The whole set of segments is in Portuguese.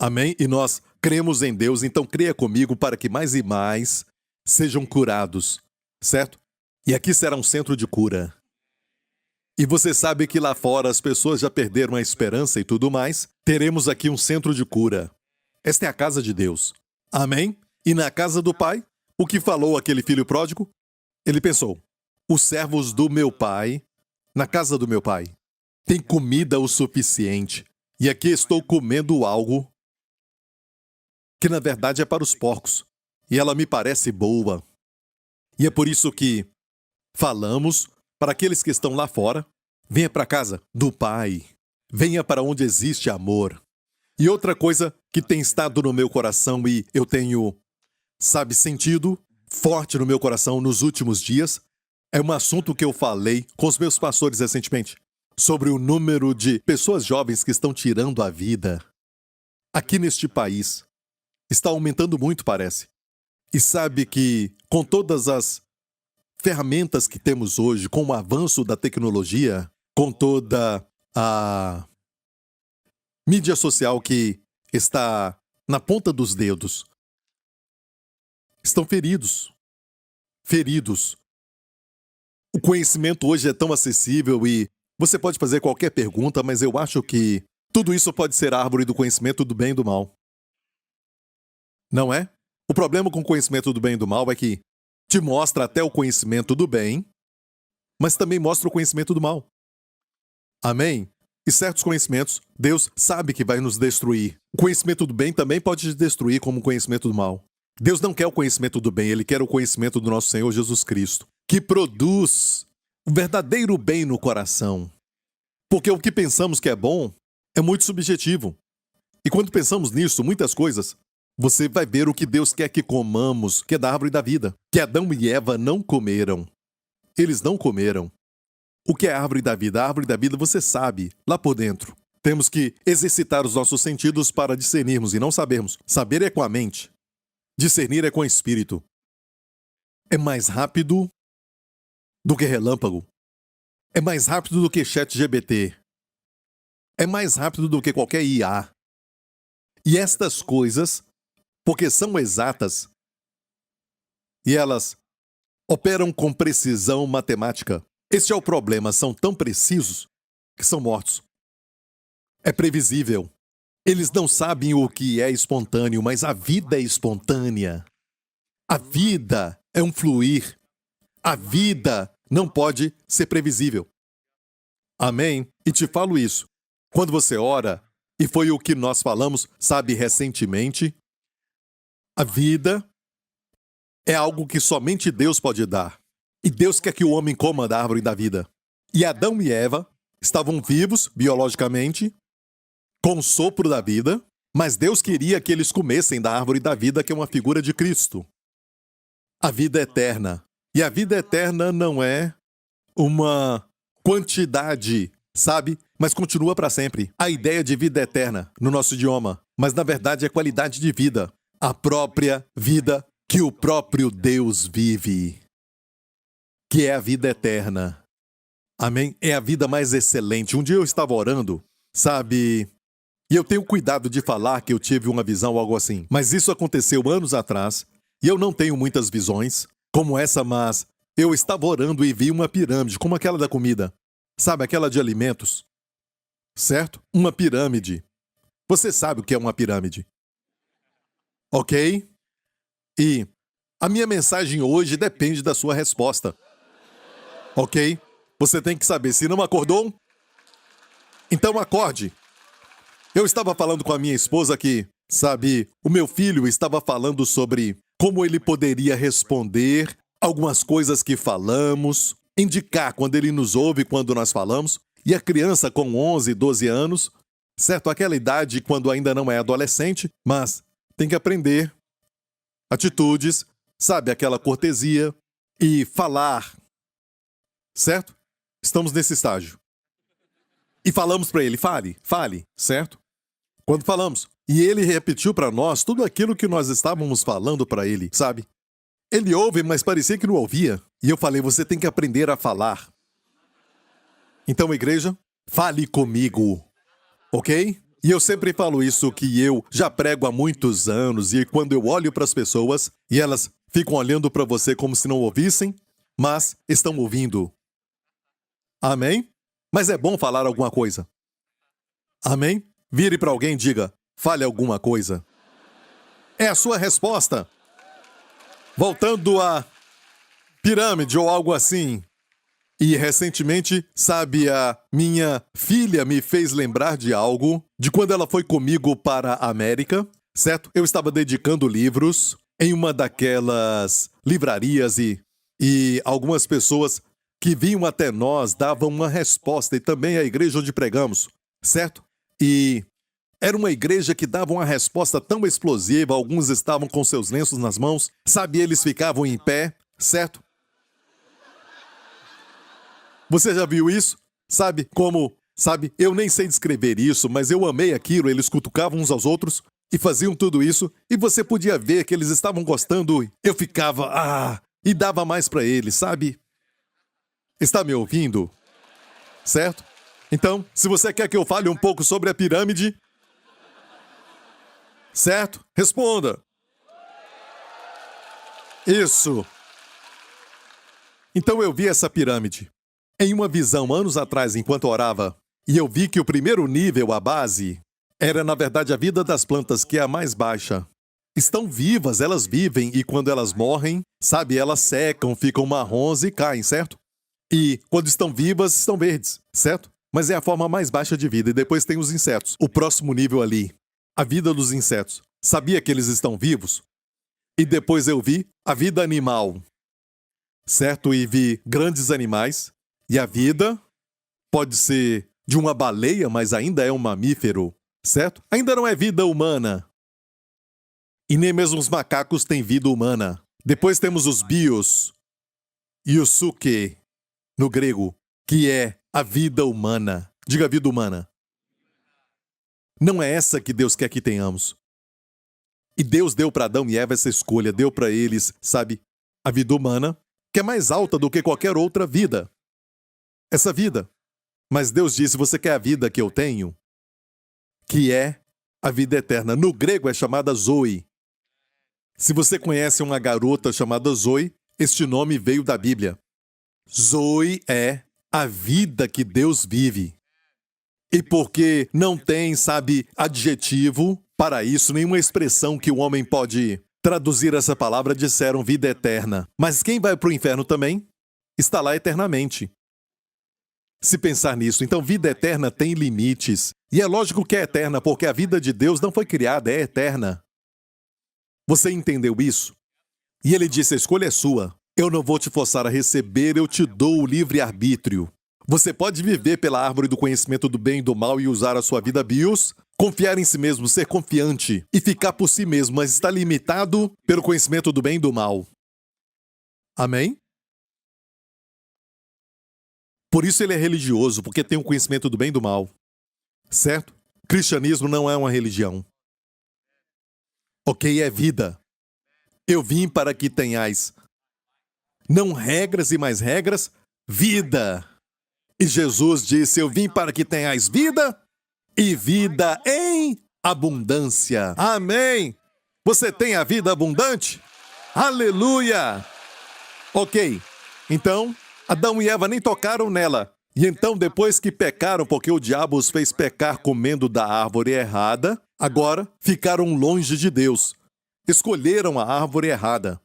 Amém? E nós cremos em Deus, então creia comigo para que mais e mais sejam curados, certo? E aqui será um centro de cura. E você sabe que lá fora as pessoas já perderam a esperança e tudo mais. Teremos aqui um centro de cura. Esta é a casa de Deus. Amém? E na casa do Pai, o que falou aquele filho pródigo? Ele pensou: os servos do meu pai, na casa do meu pai, tem comida o suficiente. E aqui estou comendo algo que na verdade é para os porcos. E ela me parece boa. E é por isso que falamos para aqueles que estão lá fora: venha para a casa do Pai. Venha para onde existe amor. E outra coisa que tem estado no meu coração e eu tenho, sentido forte no meu coração nos últimos dias, é um assunto que eu falei com os meus pastores recentemente, sobre o número de pessoas jovens que estão tirando a vida. Aqui neste país, está aumentando muito, parece. E sabe que, com todas as ferramentas que temos hoje, com o avanço da tecnologia, com toda a mídia social que está na ponta dos dedos, estão feridos. Feridos. O conhecimento hoje é tão acessível e você pode fazer qualquer pergunta, mas eu acho que tudo isso pode ser árvore do conhecimento do bem e do mal. Não é? O problema com o conhecimento do bem e do mal é que te mostra até o conhecimento do bem, mas também mostra o conhecimento do mal. Amém? E certos conhecimentos, Deus sabe que vai nos destruir. O conhecimento do bem também pode te destruir como o conhecimento do mal. Deus não quer o conhecimento do bem, Ele quer o conhecimento do nosso Senhor Jesus Cristo, que produz o verdadeiro bem no coração. Porque o que pensamos que é bom é muito subjetivo. E quando pensamos nisso, muitas coisas, você vai ver o que Deus quer que comamos, que é da árvore da vida, que Adão e Eva não comeram. Eles não comeram. O que é a árvore da vida? A árvore da vida você sabe, lá por dentro. Temos que exercitar os nossos sentidos para discernirmos e não sabermos. Saber é com a mente. Discernir é com o espírito. É mais rápido do que relâmpago. É mais rápido do que ChatGPT. É mais rápido do que qualquer IA. E estas coisas, porque são exatas, e elas operam com precisão matemática. Este é o problema, são tão precisos que são mortos. É previsível. Eles não sabem o que é espontâneo, mas a vida é espontânea. A vida é um fluir. A vida não pode ser previsível. Amém? E te falo isso. Quando você ora, e foi o que nós falamos, sabe, recentemente, a vida é algo que somente Deus pode dar. E Deus quer que o homem coma da árvore da vida. E Adão e Eva estavam vivos, biologicamente, com o sopro da vida, mas Deus queria que eles comessem da árvore da vida, que é uma figura de Cristo. A vida eterna. E a vida eterna não é uma quantidade, sabe? Mas continua para sempre. A ideia de vida eterna no nosso idioma, mas na verdade é qualidade de vida. A própria vida que o próprio Deus vive, que é a vida eterna. Amém? É a vida mais excelente. Um dia eu estava orando, sabe? E eu tenho cuidado de falar que eu tive uma visão, algo assim. Mas isso aconteceu anos atrás, e eu não tenho muitas visões como essa, mas eu estava orando e vi uma pirâmide, como aquela da comida. Sabe, aquela de alimentos. Certo? Uma pirâmide. Você sabe o que é uma pirâmide. Ok? E a minha mensagem hoje depende da sua resposta. Ok? Você tem que saber, se não acordou, então acorde. Eu estava falando com a minha esposa que, sabe, o meu filho estava falando sobre como ele poderia responder algumas coisas que falamos, indicar quando ele nos ouve quando nós falamos, e a criança com 11, 12 anos, certo? Aquela idade quando ainda não é adolescente, mas tem que aprender atitudes, sabe, aquela cortesia e falar, certo? Estamos nesse estágio. E falamos para ele, fale, certo? Quando falamos, e ele repetiu para nós tudo aquilo que nós estávamos falando para ele, sabe? Ele ouve, mas parecia que não ouvia. E eu falei, você tem que aprender a falar. Então, igreja, fale comigo, ok? E eu sempre falo isso que eu já prego há muitos anos e quando eu olho para as pessoas e elas ficam olhando para você como se não ouvissem, mas estão ouvindo. Amém? Mas é bom falar alguma coisa. Amém? Vire para alguém e diga, fale alguma coisa. É a sua resposta. Voltando à pirâmide ou algo assim. E recentemente, sabe, a minha filha me fez lembrar de algo, de quando ela foi comigo para a América, certo? Eu estava dedicando livros em uma daquelas livrarias e algumas pessoas que vinham até nós davam uma resposta, e também a igreja onde pregamos, certo? E era uma igreja que dava uma resposta tão explosiva, alguns estavam com seus lenços nas mãos, sabe, eles ficavam em pé, certo? Você já viu isso? Sabe como, sabe, eu nem sei descrever isso, mas eu amei aquilo, eles cutucavam uns aos outros e faziam tudo isso, e você podia ver que eles estavam gostando, eu ficava, e dava mais para eles, sabe? Está me ouvindo? Certo? Então, se você quer que eu fale um pouco sobre a pirâmide, certo? Responda. Isso. Então eu vi essa pirâmide em uma visão anos atrás enquanto orava, e eu vi que o primeiro nível, a base, era na verdade a vida das plantas, que é a mais baixa. Estão vivas, elas vivem, e quando elas morrem, sabe, elas secam, ficam marrons e caem, certo? E quando estão vivas, estão verdes, certo? Mas é a forma mais baixa de vida, e depois tem os insetos. O próximo nível ali, a vida dos insetos. Sabia que eles estão vivos? E depois eu vi a vida animal, certo? E vi grandes animais. E a vida pode ser de uma baleia, mas ainda é um mamífero, certo? Ainda não é vida humana. E nem mesmo os macacos têm vida humana. Depois temos os bios e o suke, no grego, que é a vida humana. Diga vida humana. Não é essa que Deus quer que tenhamos. E Deus deu para Adão e Eva essa escolha, deu para eles, sabe, a vida humana, que é mais alta do que qualquer outra vida. Essa vida. Mas Deus disse, você quer a vida que eu tenho? Que é a vida eterna. No grego é chamada Zoe. Se você conhece uma garota chamada Zoe, este nome veio da Bíblia. Zoe é a vida que Deus vive. E porque não tem, sabe, adjetivo para isso, nenhuma expressão que o homem pode traduzir essa palavra, disseram vida eterna. Mas quem vai para o inferno também está lá eternamente. Se pensar nisso, então vida eterna tem limites. E é lógico que é eterna, porque a vida de Deus não foi criada, é eterna. Você entendeu isso? E ele disse, a escolha é sua. Eu não vou te forçar a receber, eu te dou o livre-arbítrio. Você pode viver pela árvore do conhecimento do bem e do mal e usar a sua vida bios, confiar em si mesmo, ser confiante e ficar por si mesmo, mas está limitado pelo conhecimento do bem e do mal. Amém? Por isso ele é religioso, porque tem o conhecimento do bem e do mal. Certo? Cristianismo não é uma religião. Ok, é vida. Eu vim para que tenhais não regras e mais regras, vida. E Jesus disse, eu vim para que tenhais vida e vida em abundância. Amém? Você tem a vida abundante? Aleluia! Ok, então Adão e Eva nem tocaram nela. E então, depois que pecaram, porque o diabo os fez pecar comendo da árvore errada, agora ficaram longe de Deus. Escolheram a árvore errada.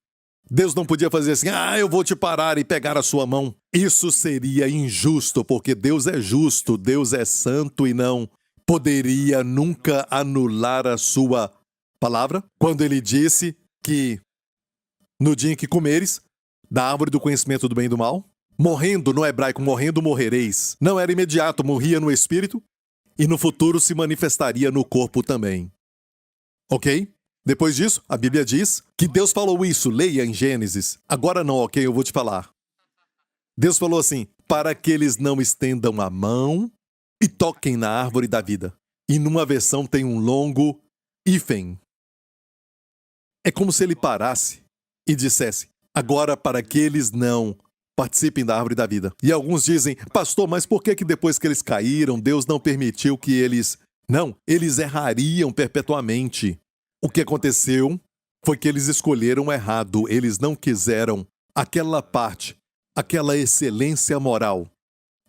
Deus não podia fazer assim, eu vou te parar e pegar a sua mão. Isso seria injusto, porque Deus é justo, Deus é santo e não poderia nunca anular a sua palavra. Quando ele disse que no dia em que comeres da árvore do conhecimento do bem e do mal, morrendo, no hebraico, morrendo morrereis. Não era imediato, morria no espírito e no futuro se manifestaria no corpo também. Ok? Depois disso, a Bíblia diz que Deus falou isso, leia em Gênesis. Agora não, ok, eu vou te falar. Deus falou assim, para que eles não estendam a mão e toquem na árvore da vida. E numa versão tem um longo hífen. É como se ele parasse e dissesse, agora para que eles não participem da árvore da vida. E alguns dizem, pastor, mas por que depois que eles caíram, Deus não permitiu que eles Não, eles errariam perpetuamente. O que aconteceu foi que eles escolheram errado. Eles não quiseram aquela parte, aquela excelência moral.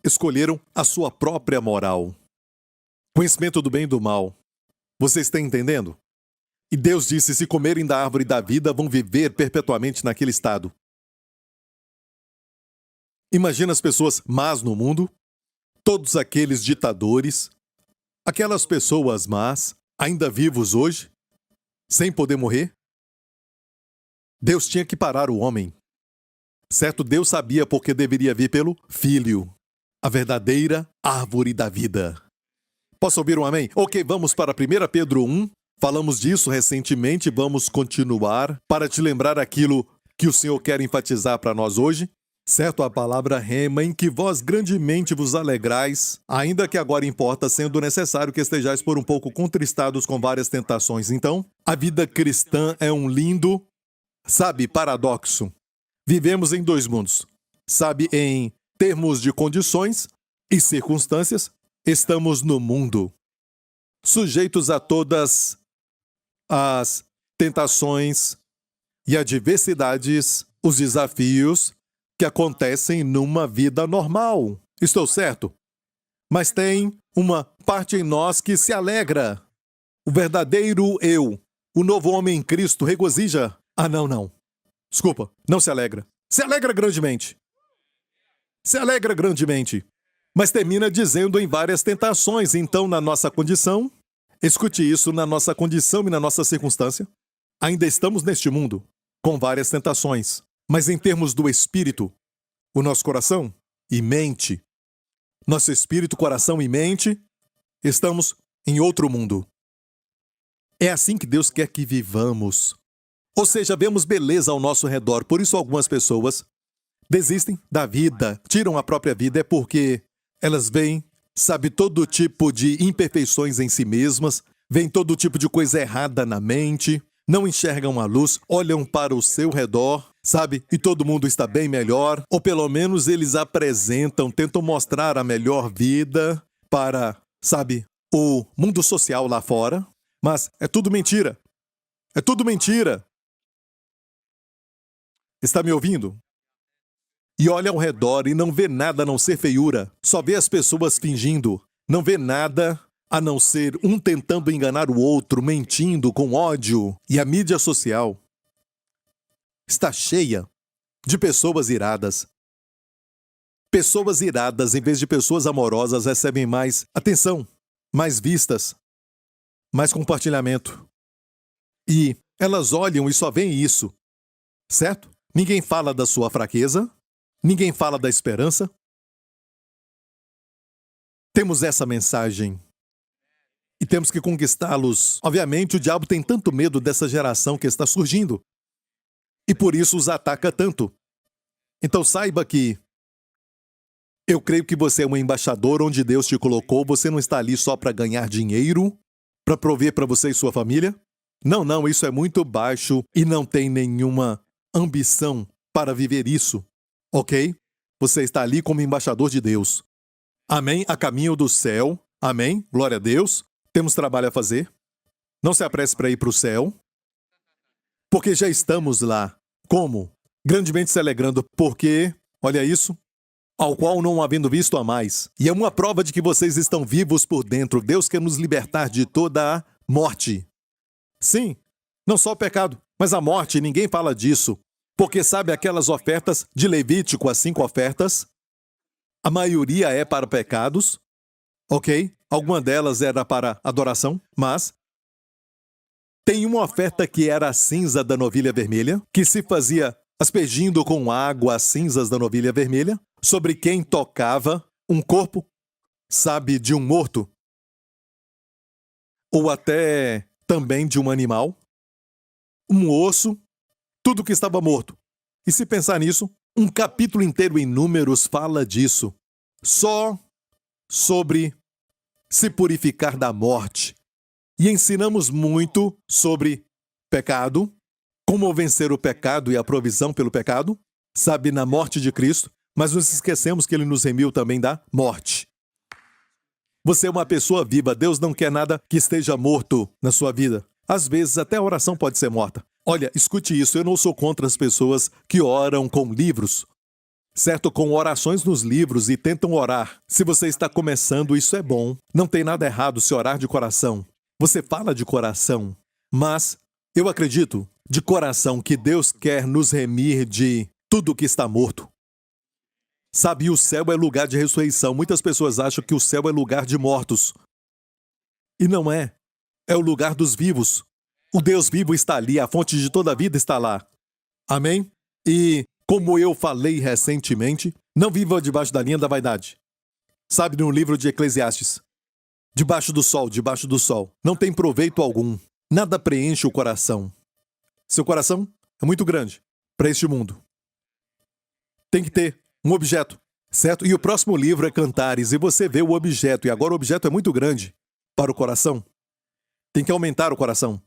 Escolheram a sua própria moral. Conhecimento do bem e do mal. Você está entendendo? E Deus disse, se comerem da árvore da vida, vão viver perpetuamente naquele estado. Imagina as pessoas más no mundo, todos aqueles ditadores, aquelas pessoas más, ainda vivos hoje, sem poder morrer. Deus tinha que parar o homem. Certo? Deus sabia porque deveria vir pelo Filho, a verdadeira árvore da vida. Posso ouvir um amém? Ok, vamos para 1 Pedro 1. Falamos disso recentemente, vamos continuar para te lembrar aquilo que o Senhor quer enfatizar para nós hoje. Certo? A palavra rema, em que vós grandemente vos alegrais, ainda que agora importa, sendo necessário que estejais por um pouco contristados com várias tentações. Então, a vida cristã é um lindo, paradoxo. Vivemos em dois mundos. Em termos de condições e circunstâncias, estamos no mundo, sujeitos a todas as tentações e adversidades, os desafios que acontecem numa vida normal. Estou certo? Mas tem uma parte em nós que se alegra. O verdadeiro eu, o novo homem em Cristo, regozija. Não. Desculpa, não se alegra. Se alegra grandemente. Se alegra grandemente. Mas termina dizendo em várias tentações. Então, na nossa condição, escute isso, na nossa condição e na nossa circunstância, ainda estamos neste mundo, com várias tentações. Mas em termos do espírito, o nosso coração e mente, nosso espírito, coração e mente, estamos em outro mundo. É assim que Deus quer que vivamos. Ou seja, vemos beleza ao nosso redor. Por isso algumas pessoas desistem da vida, tiram a própria vida, é porque elas veem, todo tipo de imperfeições em si mesmas, veem todo tipo de coisa errada na mente, não enxergam a luz, olham para o seu redor, e todo mundo está bem melhor, ou pelo menos eles tentam mostrar a melhor vida para, o mundo social lá fora, mas é tudo mentira. É tudo mentira. Está me ouvindo? E olha ao redor e não vê nada a não ser feiura. Só vê as pessoas fingindo. Não vê nada a não ser um tentando enganar o outro, mentindo, com ódio. E a mídia social está cheia de pessoas iradas. Pessoas iradas, em vez de pessoas amorosas, recebem mais atenção, mais vistas, mais compartilhamento. E elas olham e só veem isso. Certo? Ninguém fala da sua fraqueza. Ninguém fala da esperança. Temos essa mensagem. E temos que conquistá-los. Obviamente, o diabo tem tanto medo dessa geração que está surgindo. E por isso os ataca tanto. Então saiba que eu creio que você é um embaixador onde Deus te colocou. Você não está ali só para ganhar dinheiro, para prover para você e sua família. Não, isso é muito baixo e não tem nenhuma ambição para viver isso. Ok? Você está ali como embaixador de Deus. Amém? A caminho do céu. Amém? Glória a Deus. Temos trabalho a fazer. Não se apresse para ir para o céu. Porque já estamos lá. Como? Grandemente se alegrando, porque, olha isso, ao qual não havendo visto a mais. E é uma prova de que vocês estão vivos por dentro. Deus quer nos libertar de toda a morte. Sim, não só o pecado, mas a morte, ninguém fala disso. Porque aquelas ofertas de Levítico, as 5 ofertas, a maioria é para pecados, ok? Alguma delas era para adoração, mas tem uma oferta que era a cinza da novilha vermelha, que se fazia aspergindo com água as cinzas da novilha vermelha, sobre quem tocava um corpo, de um morto, ou até também de um animal, um osso, tudo que estava morto. E se pensar nisso, um capítulo inteiro em Números fala disso. Só sobre se purificar da morte. E ensinamos muito sobre pecado, como vencer o pecado e a provisão pelo pecado, na morte de Cristo, mas nos esquecemos que Ele nos remiu também da morte. Você é uma pessoa viva. Deus não quer nada que esteja morto na sua vida. Às vezes, até a oração pode ser morta. Olha, escute isso. Eu não sou contra as pessoas que oram com livros, certo? Com orações nos livros e tentam orar. Se você está começando, isso é bom. Não tem nada errado se orar de coração. Você fala de coração. Mas eu acredito de coração que Deus quer nos remir de tudo que está morto. Sabe, o céu é lugar de ressurreição. Muitas pessoas acham que o céu é lugar de mortos. E não é. É o lugar dos vivos. O Deus vivo está ali, a fonte de toda a vida está lá. Amém? E, como eu falei recentemente, não viva debaixo da linha da vaidade. Sabe, no livro de Eclesiastes, debaixo do sol, não tem proveito algum. Nada preenche o coração. Seu coração é muito grande para este mundo. Tem que ter um objeto, certo? E o próximo livro é Cantares, e você vê o objeto, e agora o objeto é muito grande para o coração. Tem que aumentar o coração.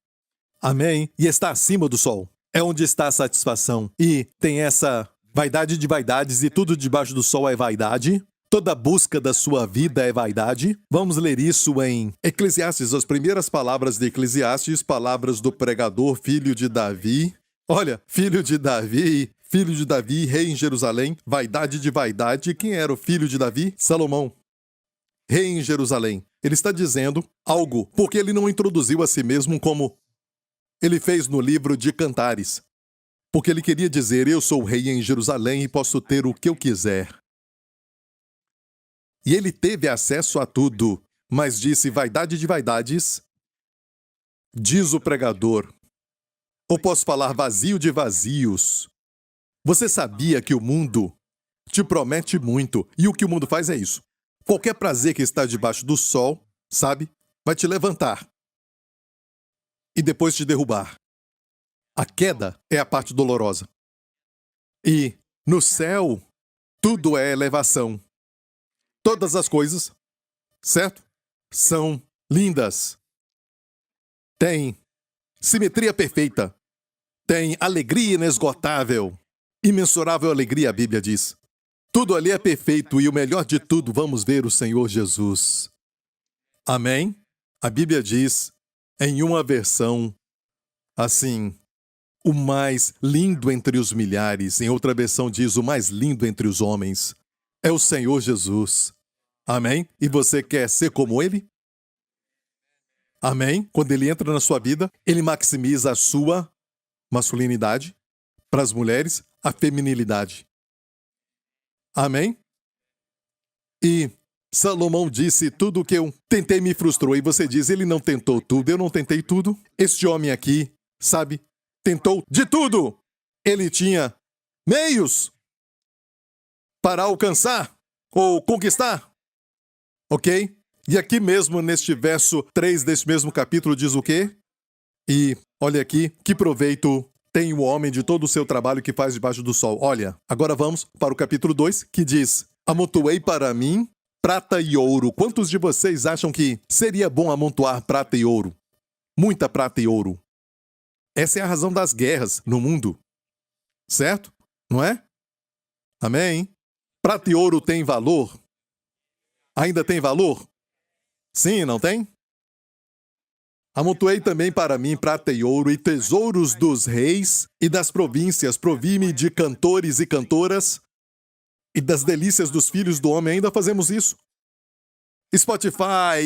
Amém? E está acima do sol. É onde está a satisfação. E tem essa vaidade de vaidades, e tudo debaixo do sol é vaidade. Toda busca da sua vida é vaidade. Vamos ler isso em Eclesiastes, as primeiras palavras de Eclesiastes, palavras do pregador, filho de Davi. Olha, filho de Davi, rei em Jerusalém, vaidade de vaidade. Quem era o filho de Davi? Salomão, rei em Jerusalém. Ele está dizendo algo, porque ele não introduziu a si mesmo como ele fez no livro de Cantares. Porque ele queria dizer, eu sou rei em Jerusalém e posso ter o que eu quiser. E ele teve acesso a tudo, mas disse vaidade de vaidades, diz o pregador. Ou posso falar vazio de vazios. Você sabia que o mundo te promete muito, e o que o mundo faz é isso. Qualquer prazer que está debaixo do sol, sabe, vai te levantar e depois te derrubar. A queda é a parte dolorosa. E no céu, tudo é elevação. Todas as coisas, certo? São lindas. Tem simetria perfeita. Tem alegria inesgotável. Imensurável alegria, a Bíblia diz. Tudo ali é perfeito e o melhor de tudo, vamos ver o Senhor Jesus. Amém? A Bíblia diz, em uma versão, assim, o mais lindo entre os milhares. Em outra versão diz, o mais lindo entre os homens. É o Senhor Jesus. Amém? E você quer ser como Ele? Amém? Quando Ele entra na sua vida, Ele maximiza a sua masculinidade. Para as mulheres, a feminilidade. Amém? E Salomão disse, tudo que eu tentei me frustrou. E você diz, ele não tentou tudo, eu não tentei tudo. Este homem aqui, sabe, tentou de tudo. Ele tinha meios para alcançar ou conquistar. Ok? E aqui mesmo, neste verso 3 deste mesmo capítulo, diz o quê? E olha aqui, que proveito tem o homem de todo o seu trabalho que faz debaixo do sol. Olha, agora vamos para o capítulo 2, que diz, amontoei para mim prata e ouro. Quantos de vocês acham que seria bom amontoar prata e ouro? Muita prata e ouro. Essa é a razão das guerras no mundo. Certo? Não é? Amém? Prata e ouro tem valor? Ainda tem valor? Sim, não tem? Amontoei também para mim prata e ouro e tesouros dos reis e das províncias. Provi-me de cantores e cantoras e das delícias dos filhos do homem. Ainda fazemos isso. Spotify,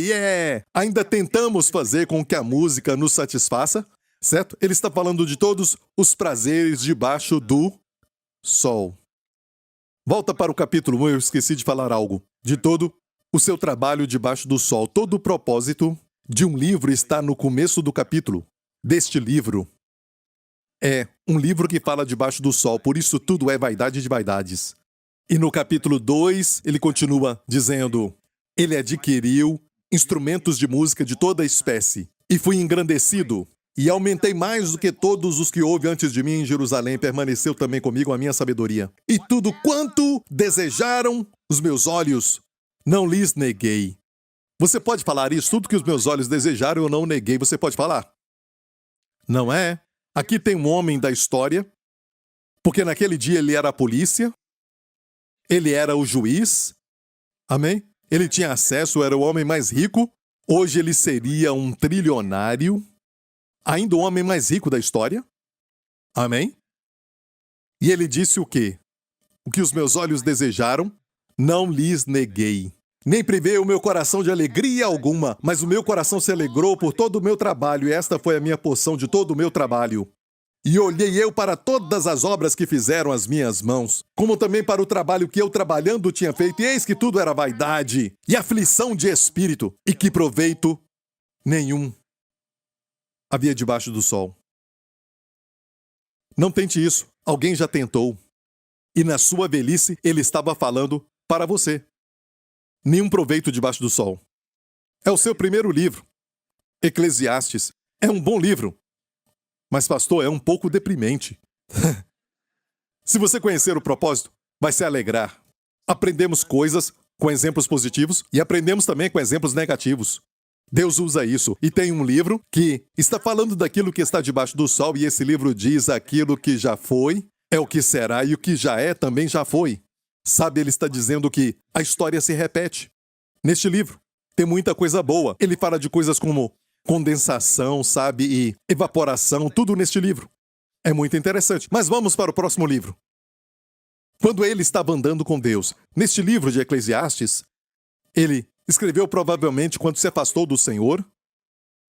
ainda tentamos fazer com que a música nos satisfaça, certo? Ele está falando de todos os prazeres debaixo do sol. Volta para o capítulo 1, eu esqueci de falar algo. De todo o seu trabalho debaixo do sol, todo o propósito de um livro está no começo do capítulo. Deste livro é um livro que fala debaixo do sol, por isso tudo é vaidade de vaidades. E no capítulo 2, ele continua dizendo, ele adquiriu instrumentos de música de toda espécie, e fui engrandecido, e aumentei mais do que todos os que houve antes de mim em Jerusalém, permaneceu também comigo a minha sabedoria. E tudo quanto desejaram os meus olhos, não lhes neguei. Você pode falar isso? Tudo que os meus olhos desejaram, eu não neguei. Você pode falar? Não é? Aqui tem um homem da história, porque naquele dia ele era a polícia, ele era o juiz, amém? Ele tinha acesso, era o homem mais rico. Hoje ele seria um trilionário. Ainda o homem mais rico da história. Amém? E ele disse o quê? O que os meus olhos desejaram, não lhes neguei. Nem privei o meu coração de alegria alguma, mas o meu coração se alegrou por todo o meu trabalho, e esta foi a minha porção de todo o meu trabalho. E olhei eu para todas as obras que fizeram as minhas mãos, como também para o trabalho que eu trabalhando tinha feito, e eis que tudo era vaidade e aflição de espírito, e que proveito nenhum havia debaixo do sol. Não tente isso, alguém já tentou. E na sua velhice ele estava falando para você. Nenhum proveito debaixo do sol. É o seu primeiro livro. Eclesiastes é um bom livro. Mas, pastor, é um pouco deprimente. Se você conhecer o propósito, vai se alegrar. Aprendemos coisas com exemplos positivos e aprendemos também com exemplos negativos. Deus usa isso. E tem um livro que está falando daquilo que está debaixo do sol, e esse livro diz aquilo que já foi, é o que será, e o que já é também já foi. Sabe, ele está dizendo que a história se repete. Neste livro, tem muita coisa boa. Ele fala de coisas como condensação, sabe, e evaporação, tudo neste livro. É muito interessante. Mas vamos para o próximo livro. Quando ele estava andando com Deus, neste livro de Eclesiastes, ele escreveu provavelmente quando se afastou do Senhor.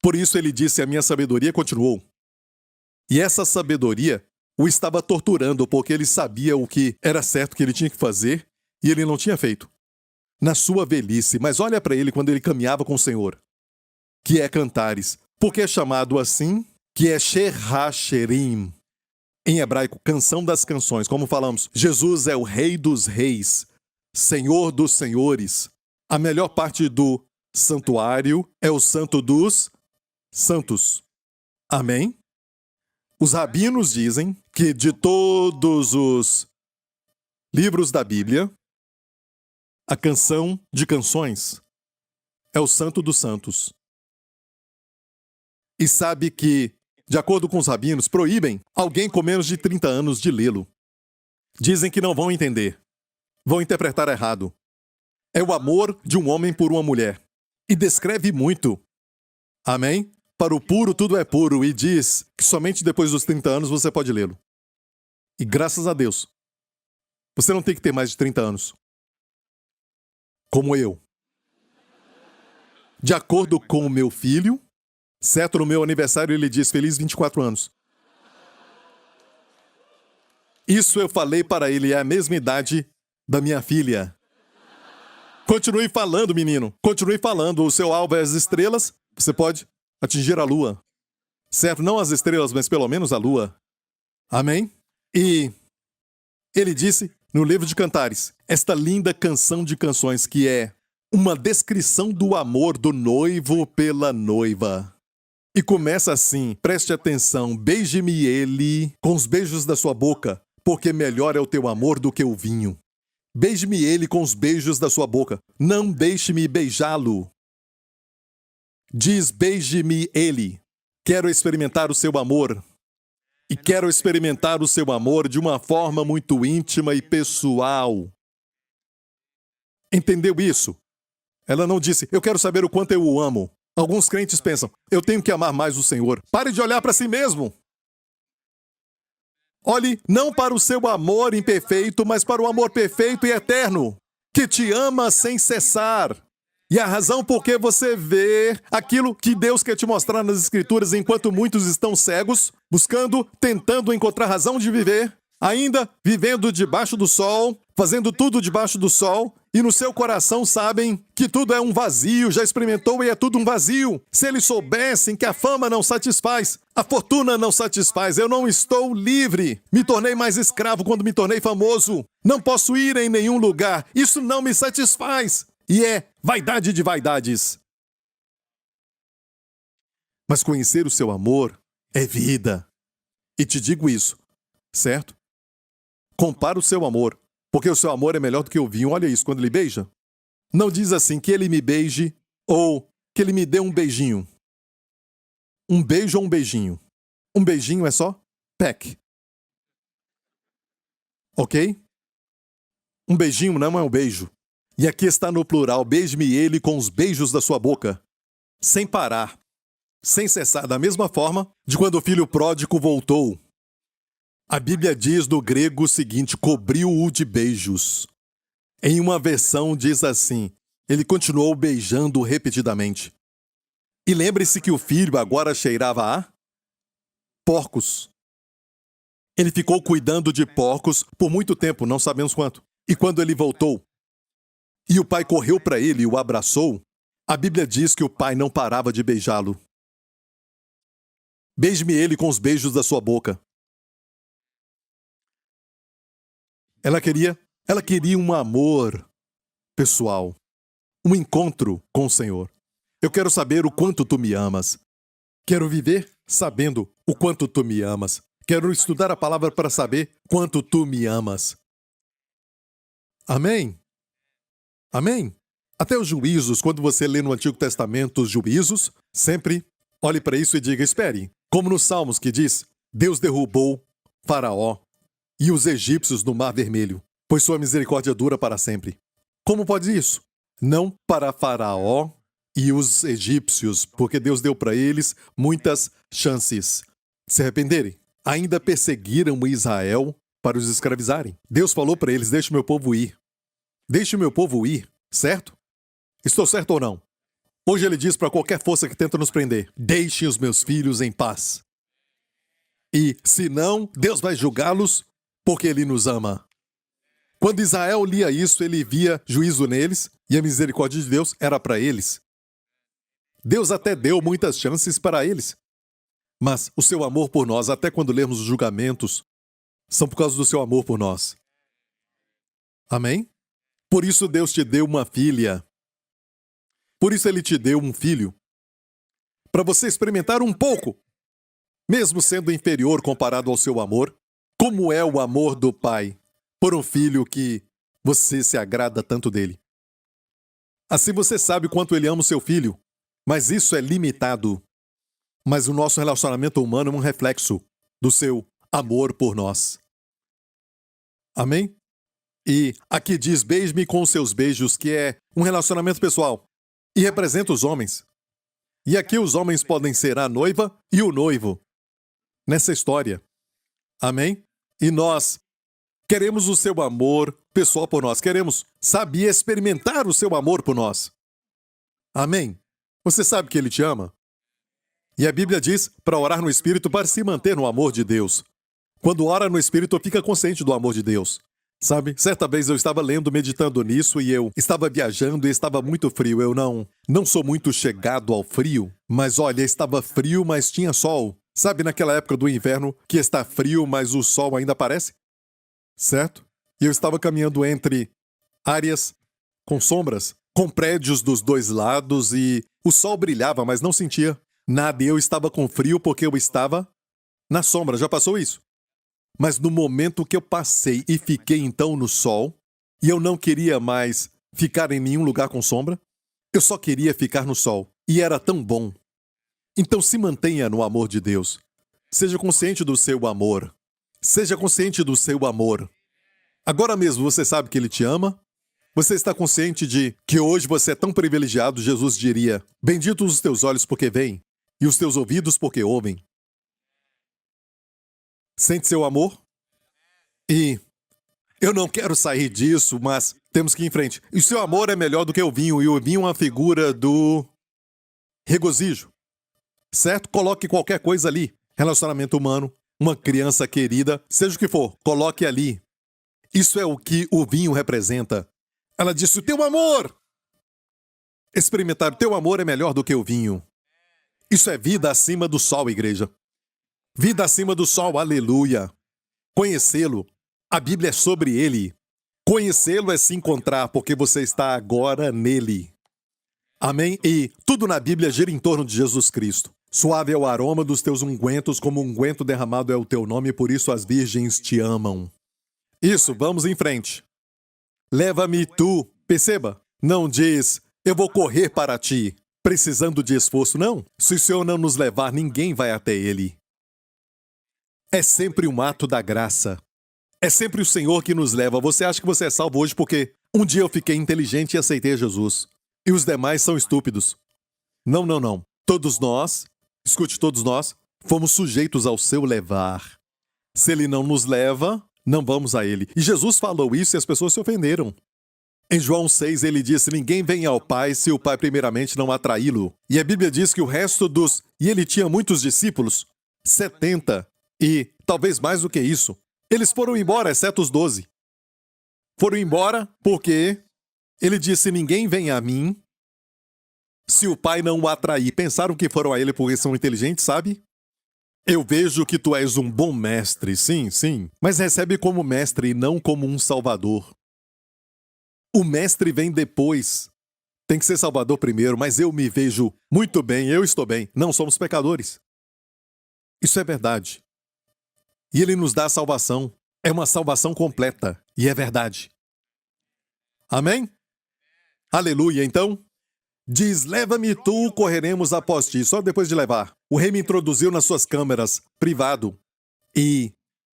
Por isso ele disse, a minha sabedoria continuou. E essa sabedoria o estava torturando, porque ele sabia o que era certo que ele tinha que fazer, e ele não tinha feito. Na sua velhice, mas olha para ele quando ele caminhava com o Senhor. Que é Cantares. Porque é chamado assim, que é Shir-ha-shirim. Em hebraico, canção das canções. Como falamos, Jesus é o Rei dos Reis, Senhor dos Senhores. A melhor parte do santuário é o Santo dos Santos. Amém? Os rabinos dizem que de todos os livros da Bíblia, a canção de canções é o Santo dos Santos. E sabe que, de acordo com os rabinos, proíbem alguém com menos de 30 anos de lê-lo. Dizem que não vão entender. Vão interpretar errado. É o amor de um homem por uma mulher. E descreve muito. Amém? Para o puro, tudo é puro. E diz que somente depois dos 30 anos você pode lê-lo. E graças a Deus, você não tem que ter mais de 30 anos. Como eu. De acordo com o meu filho, certo, no meu aniversário ele diz, feliz 24 anos. Isso eu falei para ele, é a mesma idade da minha filha. Continue falando, menino. Continue falando. O seu alvo é as estrelas. Você pode atingir a lua. Certo? Não as estrelas, mas pelo menos a lua. Amém? E ele disse no livro de Cantares, esta linda canção de canções que é uma descrição do amor do noivo pela noiva. E começa assim, preste atenção, beije-me ele com os beijos da sua boca, porque melhor é o teu amor do que o vinho. Beije-me ele com os beijos da sua boca, não deixe-me beijá-lo. Diz, beije-me ele. Quero experimentar o seu amor. E quero experimentar o seu amor de uma forma muito íntima e pessoal. Entendeu isso? Ela não disse, eu quero saber o quanto eu o amo. Alguns crentes pensam, eu tenho que amar mais o Senhor. Pare de olhar para si mesmo. Olhe não para o seu amor imperfeito, mas para o amor perfeito e eterno, que te ama sem cessar. E a razão por que você vê aquilo que Deus quer te mostrar nas Escrituras, enquanto muitos estão cegos, buscando, tentando encontrar razão de viver, ainda vivendo debaixo do sol, fazendo tudo debaixo do sol, e no seu coração sabem que tudo é um vazio, já experimentou e é tudo um vazio. Se eles soubessem que a fama não satisfaz, a fortuna não satisfaz, eu não estou livre. Me tornei mais escravo quando me tornei famoso. Não posso ir em nenhum lugar, isso não me satisfaz. E é vaidade de vaidades. Mas conhecer o seu amor é vida. E te digo isso, certo? Compara o seu amor, porque o seu amor é melhor do que o vinho. Olha isso, quando ele beija. Não diz assim, que ele me beije ou que ele me dê um beijinho. Um beijo ou um beijinho. Um beijinho é só peck. Ok? Um beijinho não é um beijo. E aqui está no plural, beije-me ele com os beijos da sua boca, sem parar, sem cessar, da mesma forma de quando o filho pródigo voltou. A Bíblia diz no grego o seguinte, cobriu-o de beijos. Em uma versão diz assim, ele continuou beijando repetidamente. E lembre-se que o filho agora cheirava a porcos. Ele ficou cuidando de porcos por muito tempo, não sabemos quanto. E quando ele voltou, e o pai correu para ele e o abraçou, a Bíblia diz que o pai não parava de beijá-lo. Beije-me ele com os beijos da sua boca. Ela queria um amor pessoal, um encontro com o Senhor. Eu quero saber o quanto tu me amas. Quero viver sabendo o quanto tu me amas. Quero estudar a palavra para saber quanto tu me amas. Amém? Amém? Até os juízos, quando você lê no Antigo Testamento os juízos, sempre olhe para isso e diga, espere. Como nos Salmos que diz, Deus derrubou Faraó e os egípcios no Mar Vermelho, pois sua misericórdia dura para sempre. Como pode isso? Não para Faraó e os egípcios, porque Deus deu para eles muitas chances de se arrependerem. Ainda perseguiram Israel para os escravizarem. Deus falou para eles, deixe meu povo ir. Deixe meu povo ir, certo? Estou certo ou não? Hoje ele diz para qualquer força que tenta nos prender, deixem os meus filhos em paz. E, se não, Deus vai julgá-los porque ele nos ama. Quando Israel lia isso, ele via juízo neles e a misericórdia de Deus era para eles. Deus até deu muitas chances para eles. Mas o seu amor por nós, até quando lermos os julgamentos, são por causa do seu amor por nós. Amém? Por isso Deus te deu uma filha. Por isso ele te deu um filho. Para você experimentar um pouco, mesmo sendo inferior comparado ao seu amor, como é o amor do pai por um filho que você se agrada tanto dele. Assim você sabe quanto ele ama o seu filho, mas isso é limitado. Mas o nosso relacionamento humano é um reflexo do seu amor por nós. Amém? E aqui diz, beije-me com os seus beijos, que é um relacionamento pessoal. E representa os homens. E aqui os homens podem ser a noiva e o noivo. Nessa história. Amém? E nós queremos o seu amor pessoal por nós. Queremos, sabe, experimentar o seu amor por nós. Amém? Você sabe que ele te ama? E a Bíblia diz para orar no Espírito para se manter no amor de Deus. Quando ora no Espírito, fica consciente do amor de Deus. Sabe, certa vez eu estava lendo, meditando nisso e eu estava viajando e estava muito frio. Eu não sou muito chegado ao frio, mas olha, estava frio, mas tinha sol. Sabe naquela época do inverno que está frio, mas o sol ainda aparece? Certo? E eu estava caminhando entre áreas com sombras, com prédios dos dois lados e o sol brilhava, mas não sentia nada. E eu estava com frio porque eu estava na sombra. Já passou isso? Mas no momento que eu passei e fiquei então no sol, e eu não queria mais ficar em nenhum lugar com sombra, eu só queria ficar no sol. E era tão bom. Então se mantenha no amor de Deus. Seja consciente do seu amor. Seja consciente do seu amor. Agora mesmo você sabe que ele te ama? Você está consciente de que hoje você é tão privilegiado, Jesus diria, benditos os teus olhos porque veem, e os teus ouvidos porque ouvem. Sente seu amor? E eu não quero sair disso, mas temos que ir em frente. E o seu amor é melhor do que o vinho, e o vinho é uma figura do regozijo. Certo? Coloque qualquer coisa ali. Relacionamento humano, uma criança querida, seja o que for, coloque ali. Isso é o que o vinho representa. Ela disse, o teu amor! Experimentar o teu amor é melhor do que o vinho. Isso é vida acima do sol, igreja. Vida acima do sol, aleluia. Conhecê-lo, a Bíblia é sobre ele. Conhecê-lo é se encontrar, porque você está agora nele. Amém? E tudo na Bíblia gira em torno de Jesus Cristo. Suave é o aroma dos teus ungüentos, como unguento derramado é o teu nome, por isso as virgens te amam. Isso, vamos em frente. Leva-me tu, perceba, não diz, eu vou correr para ti, precisando de esforço, não. Se o Senhor não nos levar, ninguém vai até ele. É sempre um ato da graça. É sempre o Senhor que nos leva. Você acha que você é salvo hoje porque Um dia eu fiquei inteligente e aceitei Jesus. E os demais são estúpidos. Não, não, não. Todos nós, escute, todos nós, fomos sujeitos ao seu levar. Se ele não nos leva, não vamos a ele. E Jesus falou isso e as pessoas se ofenderam. Em João 6, ele disse: ninguém vem ao Pai se o Pai primeiramente não atraí-lo. E a Bíblia diz que o resto dos... E ele tinha muitos discípulos, 70, e talvez mais do que isso. Eles foram embora, exceto os 12. Foram embora porque ele disse: ninguém vem a mim se o Pai não o atrair. Pensaram que foram a ele porque são inteligentes, sabe? Eu vejo que tu és um bom mestre, sim, sim, mas recebe como mestre e não como um salvador. O mestre vem depois. Tem que ser salvador primeiro, mas eu me vejo muito bem, eu estou bem. Não somos pecadores. Isso é verdade. E ele nos dá a salvação. É uma salvação completa. E é verdade. Amém? Aleluia. Então, diz: leva-me tu, correremos após ti. Só depois de levar. O rei me introduziu nas suas câmaras, privado. E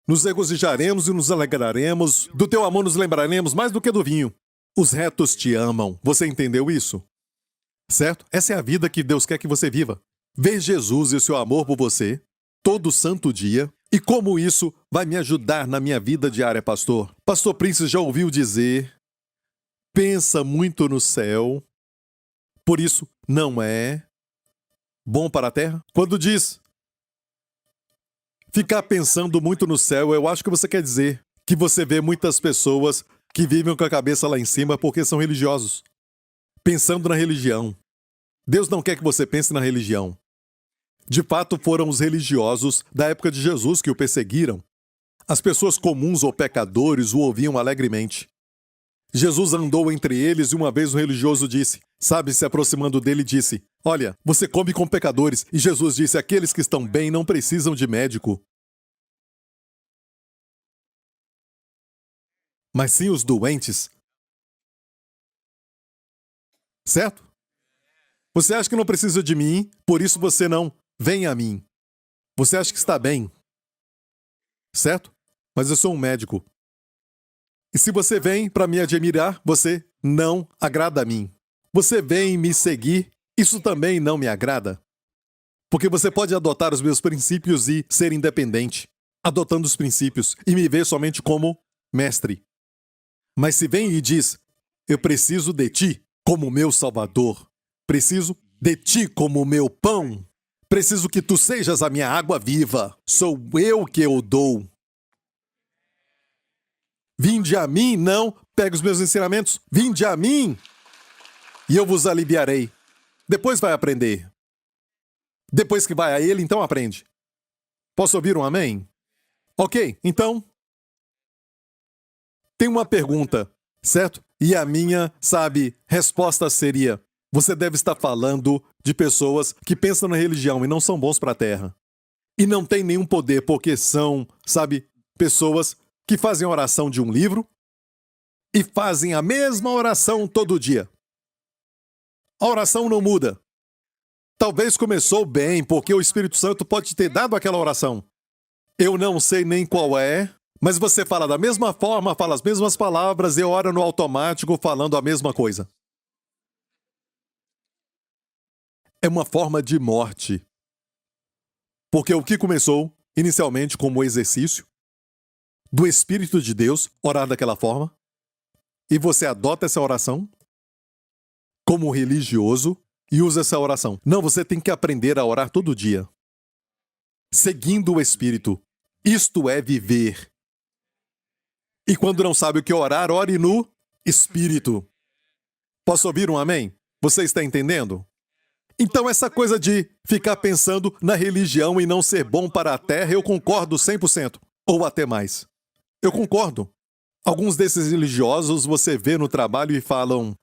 nos regozijaremos e nos alegraremos. Do teu amor nos lembraremos mais do que do vinho. Os retos te amam. Você entendeu isso? Certo? Essa é a vida que Deus quer que você viva. Ver Jesus e o seu amor por você, todo santo dia. E como isso vai me ajudar na minha vida diária, pastor? Pastor Prince já ouviu dizer: pensa muito no céu, por isso não é bom para a terra? Quando diz ficar pensando muito no céu, eu acho que você quer dizer que você vê muitas pessoas que vivem com a cabeça lá em cima porque são religiosos. Pensando na religião. Deus não quer que você pense na religião. De fato, foram os religiosos da época de Jesus que o perseguiram. As pessoas comuns ou pecadores o ouviam alegremente. Jesus andou entre eles e uma vez um religioso disse, se aproximando dele, disse: olha, você come com pecadores. E Jesus disse: aqueles que estão bem não precisam de médico, mas sim os doentes. Certo? Você acha que não precisa de mim, por isso você não vem a mim. Você acha que está bem. Certo? Mas eu sou um médico. E se você vem para me admirar, você não agrada a mim. Você vem me seguir, isso também não me agrada. Porque você pode adotar os meus princípios e ser independente, adotando os princípios, e me ver somente como mestre. Mas se vem e diz: eu preciso de ti como meu salvador, preciso de ti como meu pão, preciso que tu sejas a minha água viva, sou eu que eu dou. Vinde a mim, não pegue os meus ensinamentos, vinde a mim e eu vos aliviarei. Depois vai aprender. Depois que vai a ele, então aprende. Posso ouvir um amém? Ok, então tem uma pergunta, certo? E a minha, resposta seria: você deve estar falando de pessoas que pensam na religião e não são bons para a terra. E não tem nenhum poder porque são, pessoas que fazem a oração de um livro e fazem a mesma oração todo dia. A oração não muda. Talvez começou bem porque o Espírito Santo pode ter dado aquela oração. Eu não sei nem qual é, mas você fala da mesma forma, fala as mesmas palavras e ora no automático falando a mesma coisa. É uma forma de morte. Porque o que começou inicialmente como exercício do Espírito de Deus, orar daquela forma, e você adota essa oração como religioso e usa essa oração. Não, você tem que aprender a orar todo dia, seguindo o Espírito. Isto é viver. E quando não sabe o que orar, ore no Espírito. Posso ouvir um amém? Você está entendendo? Então essa coisa de ficar pensando na religião e não ser bom para a terra, eu concordo 100%, ou até mais. Eu concordo. Alguns desses religiosos você vê no trabalho e falam: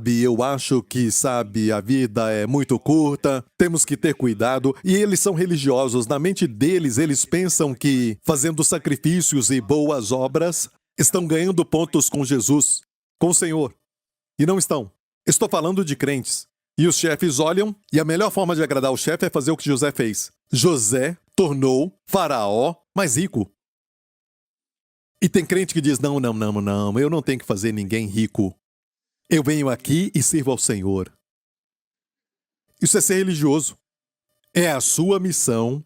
eu acho que, a vida é muito curta, temos que ter cuidado. E eles são religiosos. Na mente deles, eles pensam que, fazendo sacrifícios e boas obras, estão ganhando pontos com Jesus, com o Senhor. E não estão. Estou falando de crentes. E os chefes olham, e a melhor forma de agradar o chefe é fazer o que José fez. José tornou Faraó mais rico. E tem crente que diz: não, eu não tenho que fazer ninguém rico. Eu venho aqui e sirvo ao Senhor. Isso é ser religioso. É a sua missão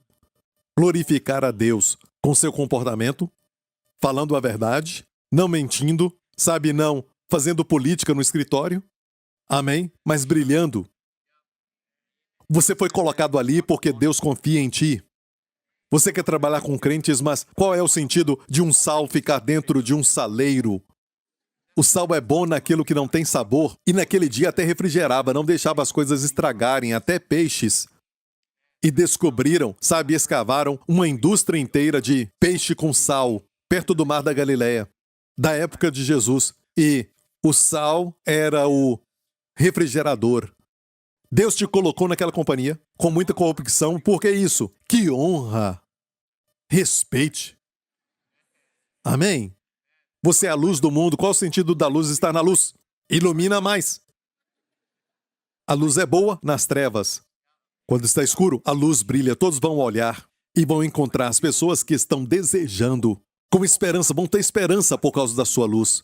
glorificar a Deus com seu comportamento, falando a verdade, não mentindo, sabe, não fazendo política no escritório. Amém? Mas brilhando. Você foi colocado ali porque Deus confia em ti. Você quer trabalhar com crentes, mas qual é o sentido de um sal ficar dentro de um saleiro? O sal é bom naquilo que não tem sabor, e naquele dia até refrigerava, não deixava as coisas estragarem, até peixes. E descobriram, sabe, escavaram uma indústria inteira de peixe com sal, perto do mar da Galileia, da época de Jesus. E o sal era o refrigerador. Deus te colocou naquela companhia, com muita corrupção, por que isso? Que honra! Respeite. Amém? Você é a luz do mundo. Qual o sentido da luz estar na luz? Ilumina mais. A luz é boa nas trevas. Quando está escuro, a luz brilha. Todos vão olhar e vão encontrar as pessoas que estão desejando, com esperança, vão ter esperança por causa da sua luz.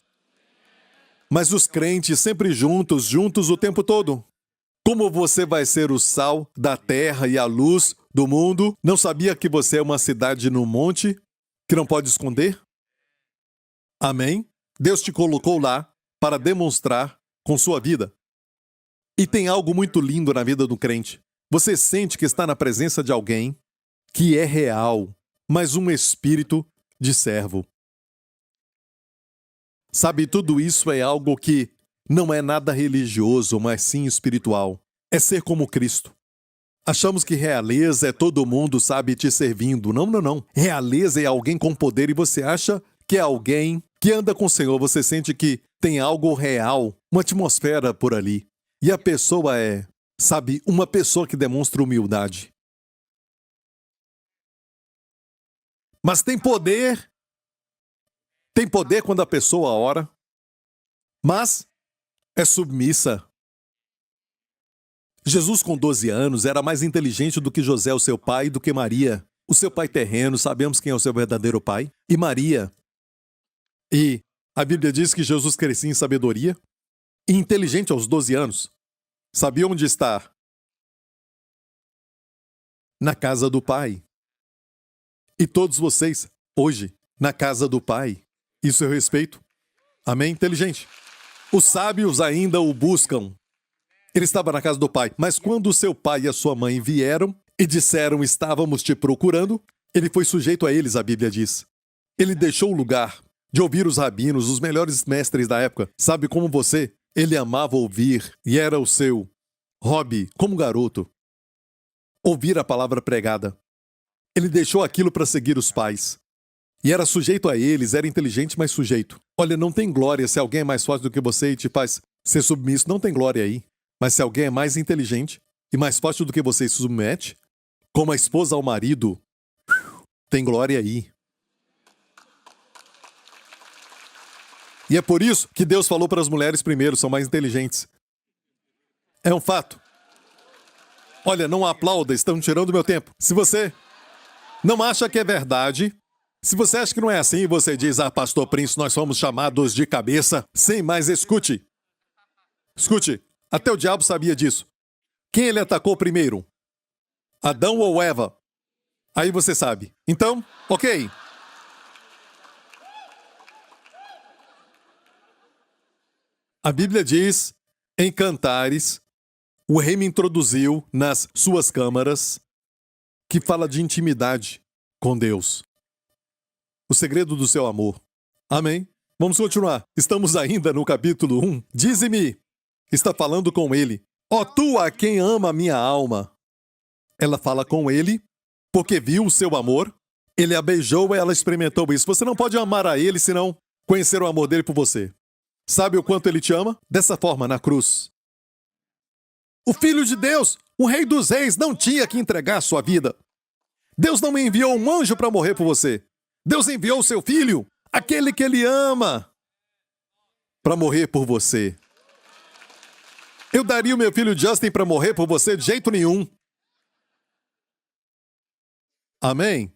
Mas os crentes sempre juntos o tempo todo. Como você vai ser o sal da terra e a luz do mundo? Não sabia que você é uma cidade no monte que não pode esconder? Amém? Deus te colocou lá para demonstrar com sua vida. E tem algo muito lindo na vida do crente. Você sente que está na presença de alguém que é real, mas um espírito de servo. Sabe, tudo isso é algo que não é nada religioso, mas sim espiritual. É ser como Cristo. Achamos que realeza é todo mundo, sabe, te servindo. Não, não, não. Realeza é alguém com poder e você acha que é alguém que anda com o Senhor. Você sente que tem algo real, uma atmosfera por ali. E a pessoa é, sabe, uma pessoa que demonstra humildade. Mas tem poder. Tem poder quando a pessoa ora, mas é submissa. Jesus, com 12 anos, era mais inteligente do que José, o seu pai, do que Maria, o seu pai terreno. Sabemos quem é o seu verdadeiro pai. E Maria. E a Bíblia diz que Jesus crescia em sabedoria e inteligente aos 12 anos. Sabia onde estar? Na casa do Pai. E todos vocês, hoje, na casa do Pai. Isso eu respeito. Amém? Inteligente. Os sábios ainda o buscam. Ele estava na casa do pai, mas quando o seu pai e a sua mãe vieram e disseram estávamos te procurando, ele foi sujeito a eles, a Bíblia diz. Ele deixou o lugar de ouvir os rabinos, os melhores mestres da época. Sabe como você? Ele amava ouvir e era o seu hobby como garoto. Ouvir a palavra pregada. Ele deixou aquilo para seguir os pais. E era sujeito a eles, era inteligente, mas sujeito. Olha, não tem glória se alguém é mais forte do que você e te faz ser submisso, não tem glória aí. Mas se alguém é mais inteligente e mais forte do que você e se submete, como a esposa ao marido, tem glória aí. E é por isso que Deus falou para as mulheres primeiro, são mais inteligentes. É um fato. Olha, não aplauda, estão tirando meu tempo. Se você não acha que é verdade, se você acha que não é assim, você diz, pastor Prince, nós somos chamados de cabeça. Sim, mas escute. Escute, até o diabo sabia disso. Quem ele atacou primeiro? Adão ou Eva? Aí você sabe. Então, ok. A Bíblia diz, em Cantares, o rei me introduziu nas suas câmaras, que fala de intimidade com Deus. O segredo do seu amor. Amém? Vamos continuar. Estamos ainda no capítulo 1. Dize-me, está falando com ele. Ó tu a quem ama a minha alma. Ela fala com ele, porque viu o seu amor. Ele a beijou e ela experimentou isso. Você não pode amar a ele, senão conhecer o amor dele por você. Sabe o quanto ele te ama? Dessa forma, na cruz. O Filho de Deus, o Rei dos Reis, não tinha que entregar a sua vida. Deus não enviou um anjo para morrer por você. Deus enviou o seu Filho, aquele que ele ama, para morrer por você. Eu daria o meu filho Justin para morrer por você de jeito nenhum. Amém?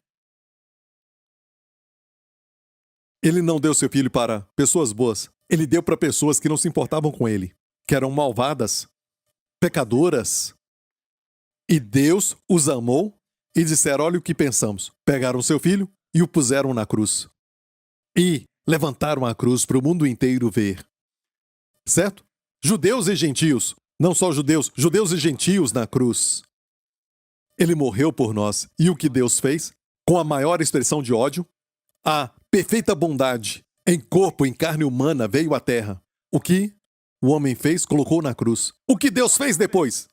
Ele não deu seu filho para pessoas boas. Ele deu para pessoas que não se importavam com ele, que eram malvadas, pecadoras. E Deus os amou e disseram: olha o que pensamos. Pegaram seu filho e o puseram na cruz. E levantaram a cruz para o mundo inteiro ver. Certo? Judeus e gentios, não só judeus, judeus e gentios na cruz. Ele morreu por nós. E o que Deus fez? Com a maior expressão de ódio, a perfeita bondade, em corpo, em carne humana, veio à terra. O que o homem fez, colocou na cruz. O que Deus fez depois?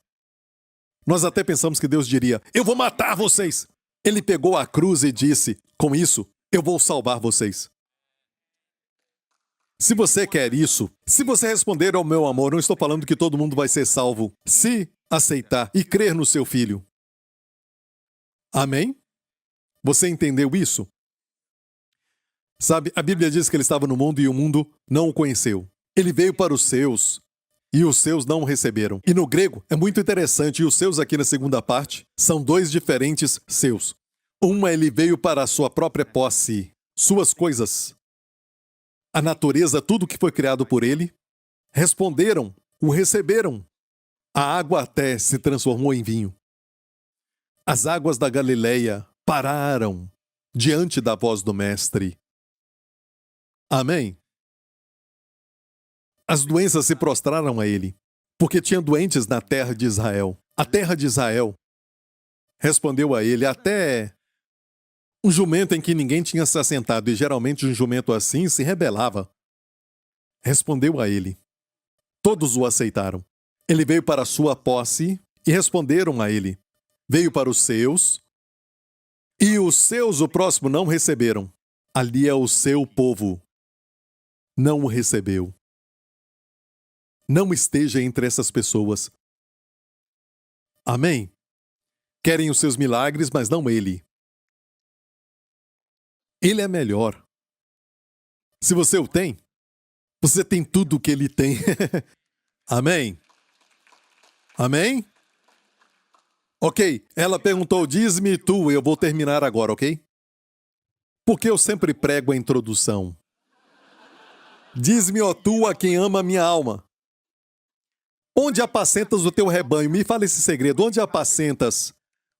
Nós até pensamos que Deus diria: eu vou matar vocês. Ele pegou a cruz e disse: com isso, eu vou salvar vocês. Se você quer isso, se você responder ao meu amor, não estou falando que todo mundo vai ser salvo, se aceitar e crer no seu filho. Amém? Você entendeu isso? Sabe, a Bíblia diz que ele estava no mundo e o mundo não o conheceu. Ele veio para os seus e os seus não o receberam. E no grego é muito interessante, e os seus aqui na segunda parte são dois diferentes seus. Uma, ele veio para a sua própria posse, suas coisas. A natureza, tudo que foi criado por ele, responderam, o receberam. A água até se transformou em vinho. As águas da Galileia pararam diante da voz do Mestre. Amém? As doenças se prostraram a ele, porque tinha doentes na terra de Israel. A terra de Israel respondeu a ele, até um jumento em que ninguém tinha se assentado, e geralmente um jumento assim se rebelava. Respondeu a ele. Todos o aceitaram. Ele veio para a sua posse e responderam a ele. Veio para os seus, e os seus, o próximo, não receberam. Ali é o seu povo. Não o recebeu. Não esteja entre essas pessoas. Amém? Querem os seus milagres, mas não ele. Ele é melhor. Se você o tem, você tem tudo o que ele tem. Amém? Amém? Ok, ela perguntou, diz-me tu, eu vou terminar agora, ok? Porque eu sempre prego a introdução. Diz-me, ó tu, a quem ama a minha alma. Onde apacentas o teu rebanho? Me fala esse segredo. Onde apacentas?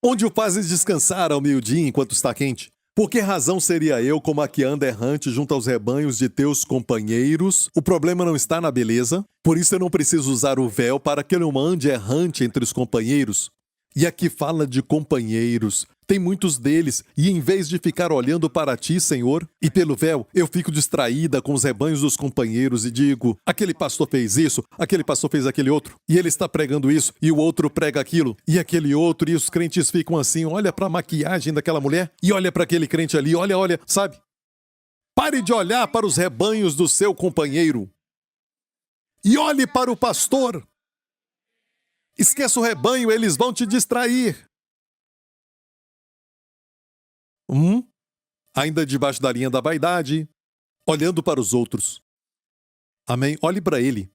Onde o fazes descansar ao meio-dia enquanto está quente? Por que razão seria eu como a que anda errante junto aos rebanhos de teus companheiros? O problema não está na beleza, por isso eu não preciso usar o véu para que eu não ande errante entre os companheiros. E aqui fala de companheiros. Tem muitos deles, e em vez de ficar olhando para ti, Senhor, e pelo véu, eu fico distraída com os rebanhos dos companheiros e digo, aquele pastor fez isso, aquele pastor fez aquele outro, e ele está pregando isso, e o outro prega aquilo, e aquele outro, e os crentes ficam assim, olha para a maquiagem daquela mulher, e olha para aquele crente ali, olha, sabe? Pare de olhar para os rebanhos do seu companheiro, e olhe para o pastor. Esqueça o rebanho, eles vão te distrair. Ainda debaixo da linha da vaidade, olhando para os outros. Amém? Olhe para ele.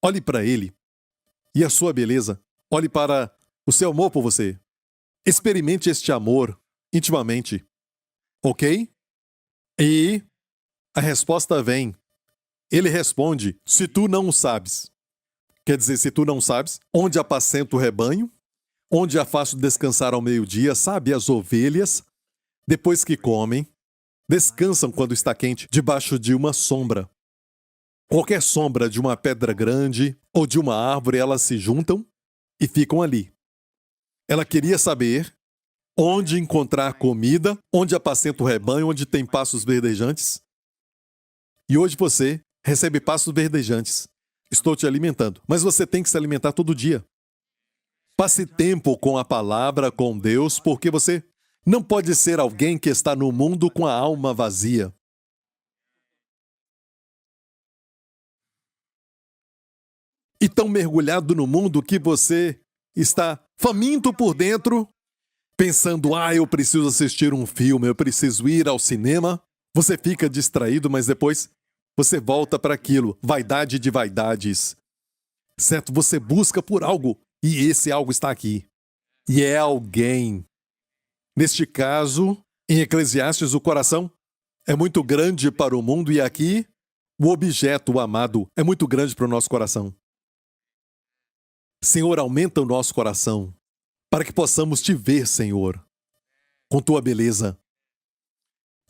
Olhe para ele. E a sua beleza. Olhe para o seu amor por você. Experimente este amor intimamente. Ok? E a resposta vem. Ele responde, se tu não o sabes. Quer dizer, se tu não sabes, onde apacenta o rebanho, onde a faço descansar ao meio-dia, sabe, as ovelhas, depois que comem, descansam quando está quente, debaixo de uma sombra. Qualquer sombra de uma pedra grande ou de uma árvore, elas se juntam e ficam ali. Ela queria saber onde encontrar comida, onde apacenta o rebanho, onde tem pastos verdejantes. E hoje você recebe pastos verdejantes. Estou te alimentando, mas você tem que se alimentar todo dia. Passe tempo com a palavra, com Deus, porque você não pode ser alguém que está no mundo com a alma vazia. E tão mergulhado no mundo que você está faminto por dentro, pensando, eu preciso assistir um filme, eu preciso ir ao cinema. Você fica distraído, mas depois você volta para aquilo, vaidade de vaidades. Certo? Você busca por algo. E esse algo está aqui. E é alguém. Neste caso, em Eclesiastes, o coração é muito grande para o mundo e aqui O objeto, o amado, é muito grande para o nosso coração. Senhor, aumenta o nosso coração, para que possamos te ver, Senhor, com tua beleza.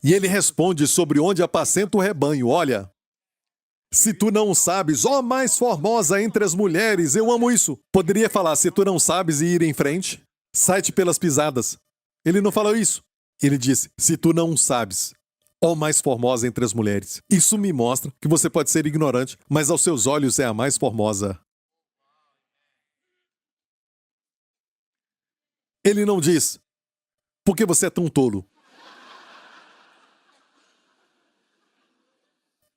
E ele responde sobre onde apacenta o rebanho. Olha, se tu não sabes, ó mais formosa entre as mulheres, eu amo isso. Poderia falar, se tu não sabes e ir em frente, sai-te pelas pisadas. Ele não falou isso. Ele disse, se tu não sabes, ó mais formosa entre as mulheres. Isso me mostra que você pode ser ignorante, mas aos seus olhos é a mais formosa. Ele não diz, por que você é tão tolo?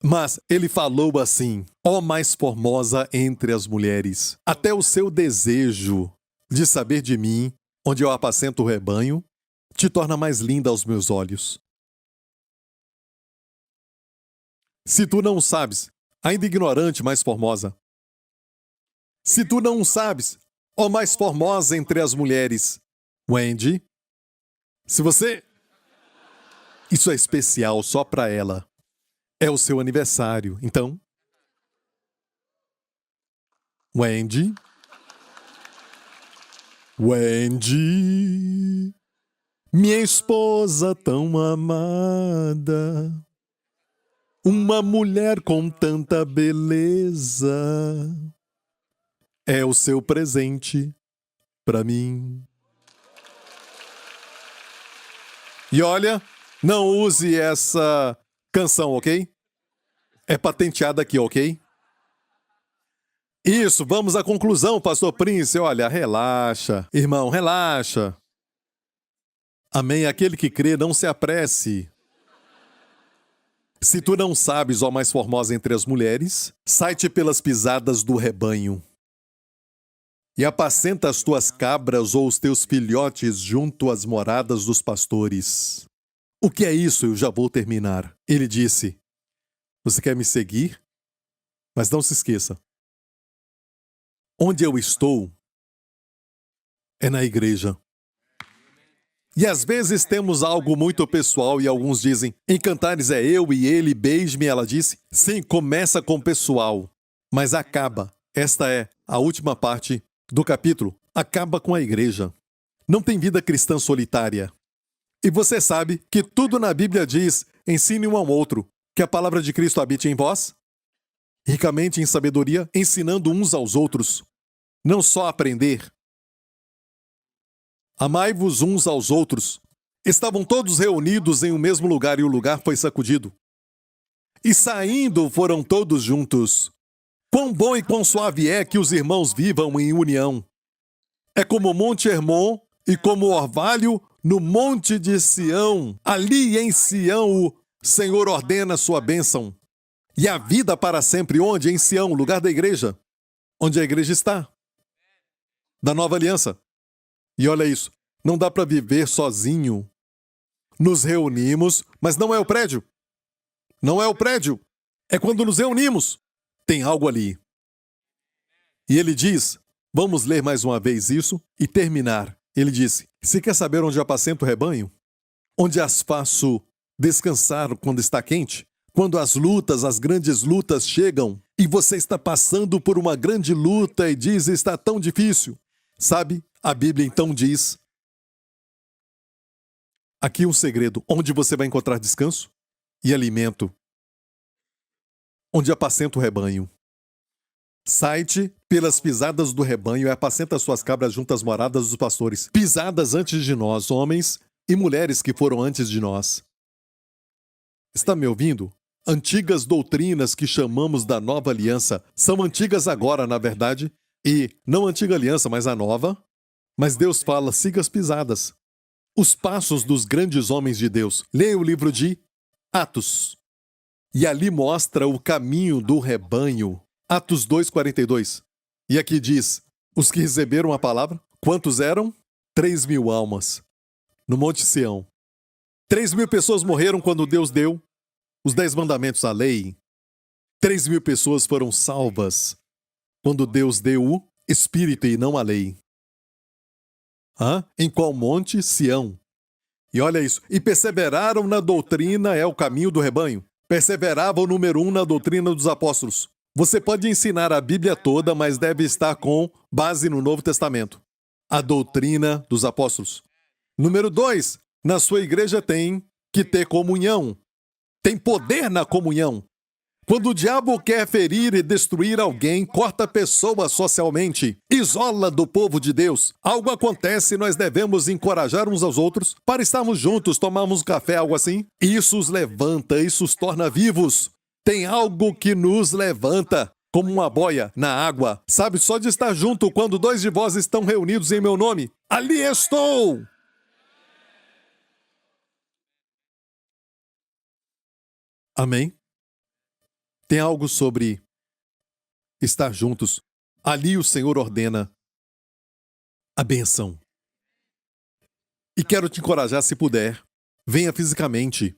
Mas ele falou assim, ó mais formosa entre as mulheres, até o seu desejo de saber de mim, onde eu apacento o rebanho, te torna mais linda aos meus olhos. Se tu não sabes, ainda ignorante, mais formosa. Se tu não sabes, ó mais formosa entre as mulheres, Wendy, se você... Isso é especial só para ela. É o seu aniversário, então... Wendy... Wendy... Minha esposa tão amada... Uma mulher com tanta beleza... É o seu presente para mim. E olha, não use essa canção, ok? É patenteada aqui, ok? Isso, vamos à conclusão, Pastor Prince. Olha, relaxa. Irmão, relaxa. Amém. Aquele que crê, não se apresse. Se tu não sabes, ó mais formosa entre as mulheres, sai-te pelas pisadas do rebanho. E apacenta as tuas cabras ou os teus filhotes junto às moradas dos pastores. O que é isso? Eu já vou terminar. Ele disse, você quer me seguir? Mas não se esqueça. Onde eu estou é na igreja. E às vezes temos algo muito pessoal e alguns dizem, em Cantares é eu e ele, beije-me, ela disse. Sim, começa com pessoal, mas acaba. Esta é a última parte do capítulo. Acaba com a igreja. Não tem vida cristã solitária. E você sabe que tudo na Bíblia diz, ensine um ao outro, que a palavra de Cristo habite em vós, ricamente em sabedoria, ensinando uns aos outros. Não só aprender. Amai-vos uns aos outros. Estavam todos reunidos em um mesmo lugar e o lugar foi sacudido. E saindo foram todos juntos. Quão bom e quão suave é que os irmãos vivam em união. É como o Monte Hermon e como o orvalho no Monte de Sião. Ali em Sião o Senhor ordena sua bênção. E a vida para sempre onde? Em Sião, lugar da igreja. Onde a igreja está. Da nova aliança. E olha isso, não dá para viver sozinho. Nos reunimos, mas não é o prédio. Não é o prédio. É quando nos reunimos. Tem algo ali. E ele diz, vamos ler mais uma vez isso e terminar. Ele disse, se quer saber onde apacento o rebanho? Onde as faço descansar quando está quente? Quando as lutas, as grandes lutas chegam e você está passando por uma grande luta e diz, está tão difícil. Sabe, a Bíblia então diz, aqui um segredo, onde você vai encontrar descanso e alimento. Onde apacenta o rebanho. Sai-te pelas pisadas do rebanho e apacenta as suas cabras junto às moradas dos pastores. Pisadas antes de nós, homens e mulheres que foram antes de nós. Está me ouvindo? Antigas doutrinas que chamamos da nova aliança são antigas agora, na verdade, e não a antiga aliança, mas a nova. Mas Deus fala, siga as pisadas. Os passos dos grandes homens de Deus. Leia o livro de Atos. E ali mostra o caminho do rebanho. Atos 2:42. E aqui diz, os que receberam a palavra, quantos eram? 3.000 almas. No Monte Sião. 3.000 pessoas morreram quando Deus deu os 10 mandamentos, a lei. 3.000 pessoas foram salvas quando Deus deu o Espírito e não a lei. Em qual monte? Sião. E olha isso. E perseveraram na doutrina, é o caminho do rebanho. Perseverava o número 1 na doutrina dos apóstolos. Você pode ensinar a Bíblia toda, mas deve estar com base no Novo Testamento. A doutrina dos apóstolos. Número 2, na sua igreja tem que ter comunhão. Tem poder na comunhão. Quando o diabo quer ferir e destruir alguém, corta a pessoa socialmente, isola do povo de Deus. Algo acontece e nós devemos encorajar uns aos outros para estarmos juntos, tomarmos um café, algo assim. Isso os levanta, isso os torna vivos. Tem algo que nos levanta, como uma boia na água. Sabe, só de estar junto quando 2 de vós estão reunidos em meu nome. Ali estou! Amém? Tem algo sobre estar juntos. Ali o Senhor ordena a bênção. E quero te encorajar, se puder, venha fisicamente.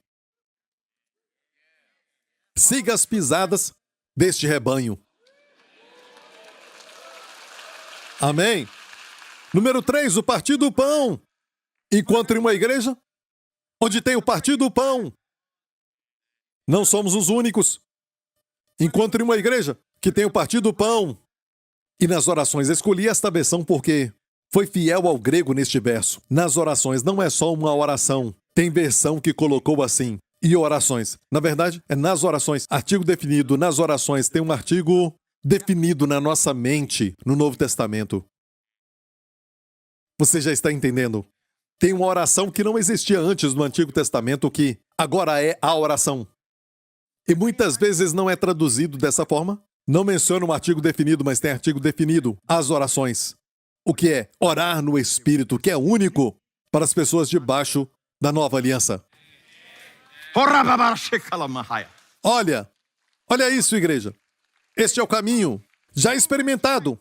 Siga as pisadas deste rebanho. Amém? Número 3, o Partido do Pão. Encontre uma igreja onde tem o Partido do Pão. Não somos os únicos. Encontre uma igreja que tem o Partido do Pão. E nas orações, escolhi esta versão porque foi fiel ao grego neste verso. Nas orações, não é só uma oração. Tem versão que colocou assim. E orações. Na verdade, é nas orações. Artigo definido. Nas orações tem um artigo definido na nossa mente no Novo Testamento. Você já está entendendo? Tem uma oração que não existia antes no Antigo Testamento que agora é a oração. E muitas vezes não é traduzido dessa forma. Não menciona um artigo definido, mas tem artigo definido. As orações. O que é orar no Espírito, que é único para as pessoas debaixo da nova aliança. Olha isso, igreja. Este é o caminho, já experimentado.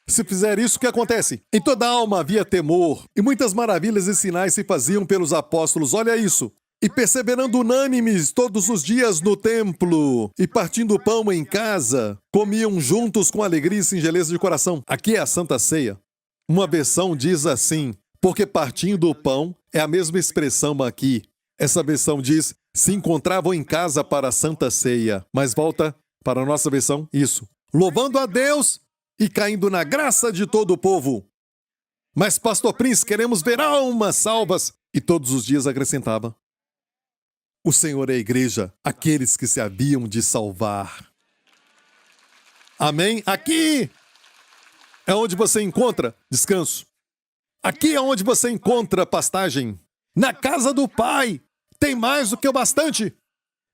Se fizer isso, o que acontece? Em toda alma havia temor, e muitas maravilhas e sinais se faziam pelos apóstolos. Olha isso. E perseverando unânimes todos os dias no templo, e partindo pão em casa, comiam juntos com alegria e singeleza de coração. Aqui é a Santa Ceia. Uma versão diz assim, porque partindo o pão é a mesma expressão aqui. Essa versão diz, se encontravam em casa para a Santa Ceia. Mas volta para a nossa versão, isso. Louvando a Deus e caindo na graça de todo o povo. Mas, Pastor Prince, queremos ver almas salvas. E todos os dias acrescentava, o Senhor é a igreja, aqueles que se haviam de salvar. Amém? Aqui é onde você encontra descanso. Aqui é onde você encontra pastagem. Na casa do Pai tem mais do que o bastante.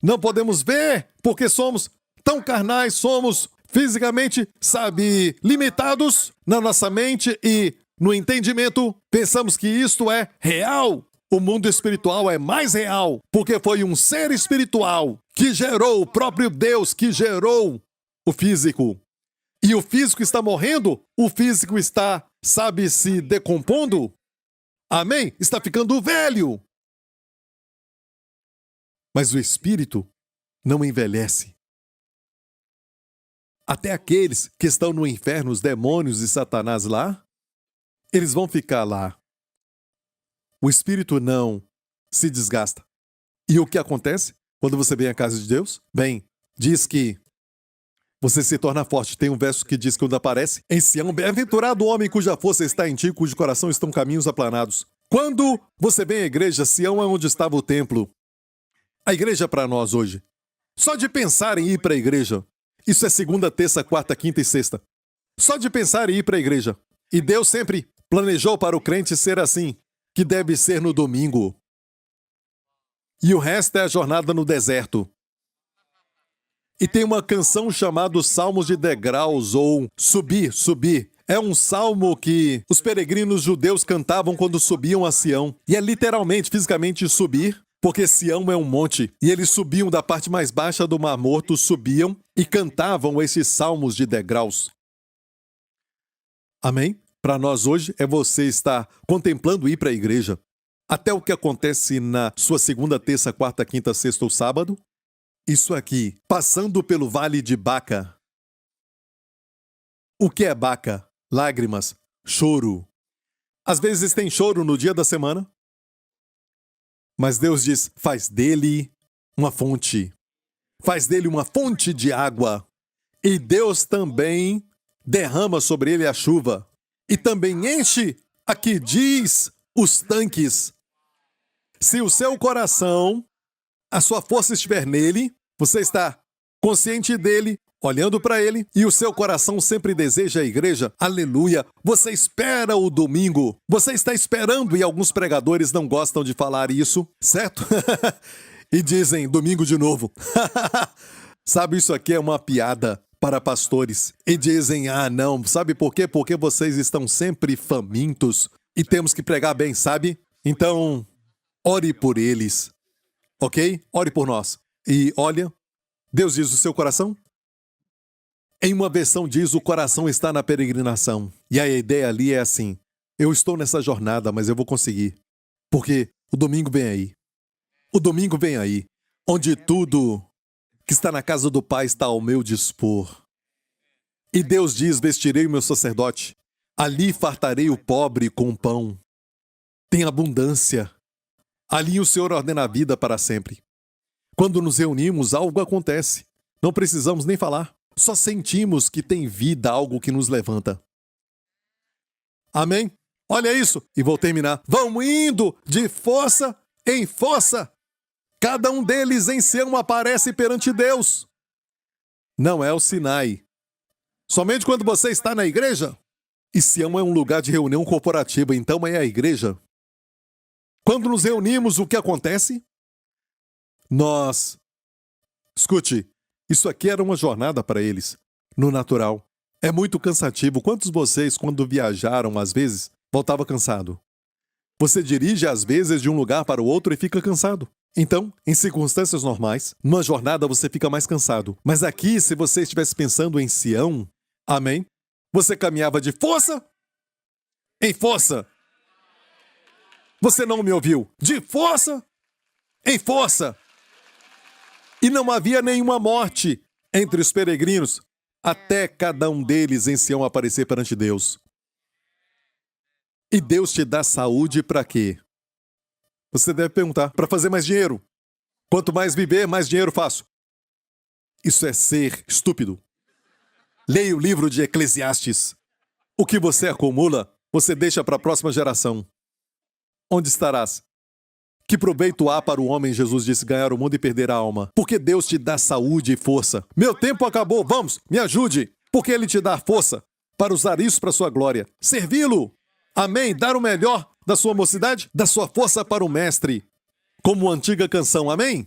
Não podemos ver porque somos tão carnais, somos fisicamente, limitados na nossa mente e no entendimento. Pensamos que isto é real. O mundo espiritual é mais real, porque foi um ser espiritual que gerou o próprio Deus, que gerou o físico. E o físico está morrendo, o físico está, se decompondo. Amém? Está ficando velho. Mas o espírito não envelhece. Até aqueles que estão no inferno, os demônios e Satanás lá, eles vão ficar lá. O espírito não se desgasta. E o que acontece quando você vem à casa de Deus? Bem, diz que você se torna forte. Tem um verso que diz que quando aparece, em Sião, bem-aventurado o homem cuja força está em ti, cujo coração estão caminhos aplanados. Quando você vem à igreja, Sião é onde estava o templo. A igreja é para nós hoje. Só de pensar em ir para a igreja, isso é segunda, terça, quarta, quinta e sexta. Só de pensar em ir para a igreja. E Deus sempre planejou para o crente ser assim, que deve ser no domingo. E o resto é a jornada no deserto. E tem uma canção chamada Salmos de Degraus, ou Subir, Subir. É um salmo que os peregrinos judeus cantavam quando subiam a Sião. E é literalmente, fisicamente, subir, porque Sião é um monte. E eles subiam da parte mais baixa do Mar Morto, subiam e cantavam esses salmos de degraus. Amém? Para nós hoje é você estar contemplando ir para a igreja. Até o que acontece na sua segunda, terça, quarta, quinta, sexta ou sábado. Isso aqui, passando pelo vale de Baca. O que é Baca? Lágrimas, choro. Às vezes tem choro no dia da semana. Mas Deus diz, faz dele uma fonte. faz dele uma fonte de água. E Deus também derrama sobre ele a chuva. E também enche, aqui diz, os tanques. Se o seu coração, a sua força estiver nele, você está consciente dele, olhando para ele, e o seu coração sempre deseja a igreja, aleluia, você espera o domingo, você está esperando, e alguns pregadores não gostam de falar isso, certo? E dizem, domingo de novo. Sabe, isso aqui é uma piada para pastores. E dizem, não, sabe por quê? Porque vocês estão sempre famintos e temos que pregar bem, sabe? Então, ore por eles, ok? Ore por nós. E olha, Deus diz o seu coração? Em uma versão diz, o coração está na peregrinação. E a ideia ali é assim, eu estou nessa jornada, mas eu vou conseguir. Porque o domingo vem aí. O domingo vem aí, onde tudo que está na casa do Pai está ao meu dispor. E Deus diz, vestirei o meu sacerdote, ali fartarei o pobre com pão. Tem abundância. Ali o Senhor ordena a vida para sempre. Quando nos reunimos, algo acontece. Não precisamos nem falar. Só sentimos que tem vida, algo que nos levanta. Amém? Olha isso. E vou terminar. Vão indo de força em força. Cada um deles em Sião aparece perante Deus. Não é o Sinai. Somente quando você está na igreja. E Sião é um lugar de reunião corporativa, então é a igreja. Quando nos reunimos, o que acontece? Escute, isso aqui era uma jornada para eles, no natural. É muito cansativo. Quantos de vocês, quando viajaram, às vezes, voltava cansado? Você dirige, às vezes, de um lugar para o outro e fica cansado. Então, em circunstâncias normais, numa jornada você fica mais cansado. Mas aqui, se você estivesse pensando em Sião, amém? Você caminhava de força em força. Você não me ouviu? De força em força. E não havia nenhuma morte entre os peregrinos, até cada um deles em Sião aparecer perante Deus. E Deus te dá saúde para quê? Você deve perguntar, para fazer mais dinheiro. Quanto mais viver, mais dinheiro faço. Isso é ser estúpido. Leia o livro de Eclesiastes. O que você acumula, você deixa para a próxima geração. Onde estarás? Que proveito há para o homem, Jesus disse, ganhar o mundo e perder a alma? Porque Deus te dá saúde e força. Meu tempo acabou, vamos, me ajude. Porque Ele te dá força para usar isso para a sua glória. Servi-lo. Amém? Dar o melhor da sua mocidade, da sua força para o Mestre. Como a antiga canção, amém?